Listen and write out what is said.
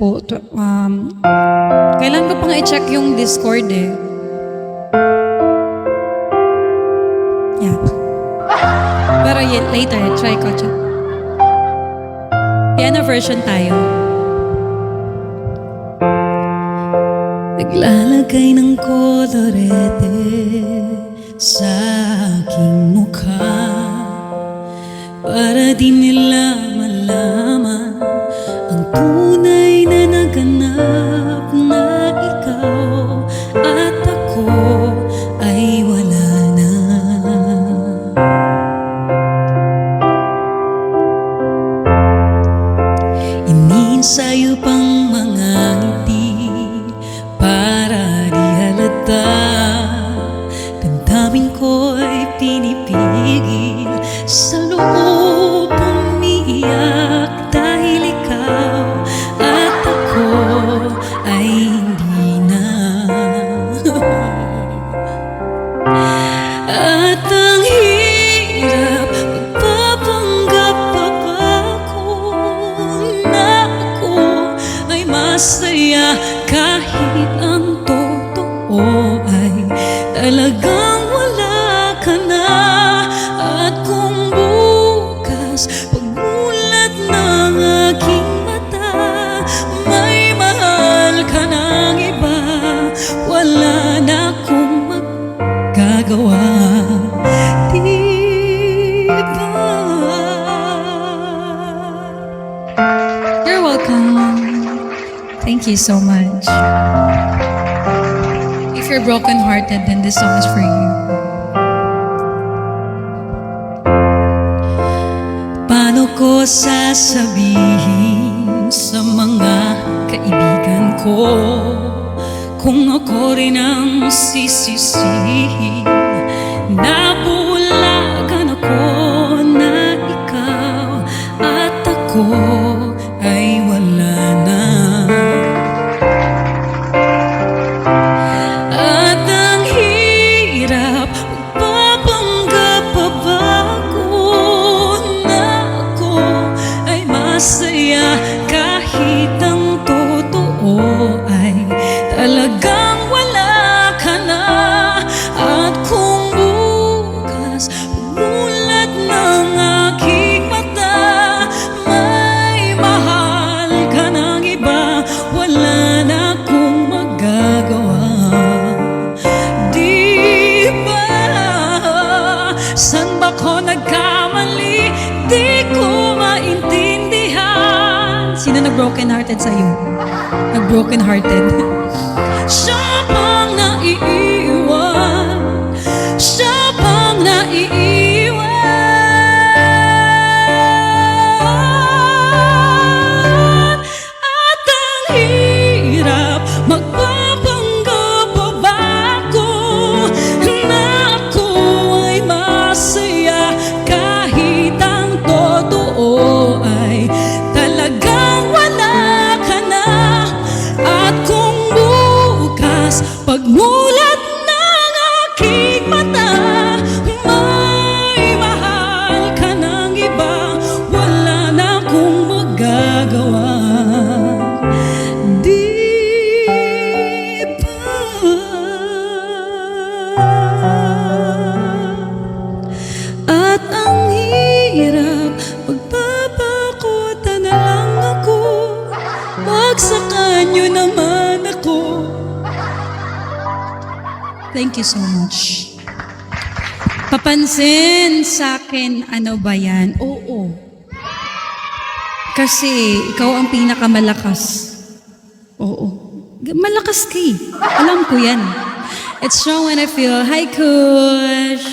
po. Kailan ko pang i-check yung Discord eh. Yeah. Pero later, try ko check. Piano version tayo. Naglalagay ng kolorete sa aking mukha para di nila malaman ang tunay na naganap na ikaw at ako ay wala na. Iniinsayo pang mga ngiti para di halata. Damdamin ko'y pinipigil sa loob umiiyak dahil ikaw at ako ay hindi na. At ang hirap magpapanggap pa ba ako na ako ay masaya kahit ang totoo ay talagang wala ka na. At kung bukas pagmulat ng aking mata may mahal ka ng iba, wala na akong magagawa, di ba? You're welcome. Thank you so much. If you're broken-hearted, then this song is for you. Paano ko sasabihin sa mga kaibigan ko kung ako rin ang sisisihin? Nabulagan ako na ikaw at ako ay wala na. At ang hirap magpapanggap pa ba ako na ako ay masaya kahit ang totoo ay talagang wala ka na. At kung bukas pagmulat ng aking mata may mahal ka ng iba, wala na akong magagawa, di ba? San ba ko nagkamali? Di ko maintindihan. Sino nag-broken-hearted sa'yo? Nag-broken-hearted? Siya bang naiiwan? Siya bang naiiwan? At ang hirap magpapanggap pa ba ako na ako ay masaya kahit ang totoo ay talagang wala ka na. At kung bukas pagmulat ng aking mata may mahal ka ng iba, wala na akong magagawa, di ba? At ang hirap magpapakota na lang ako, bagsakan niyo naman ako. Thank you so much. Papansin sa akin, ano ba yan? Oo. Kasi ikaw ang pinakamalakas. Oo. Malakas ka eh. Alam ko yan. It's strong when I feel, hi Kush!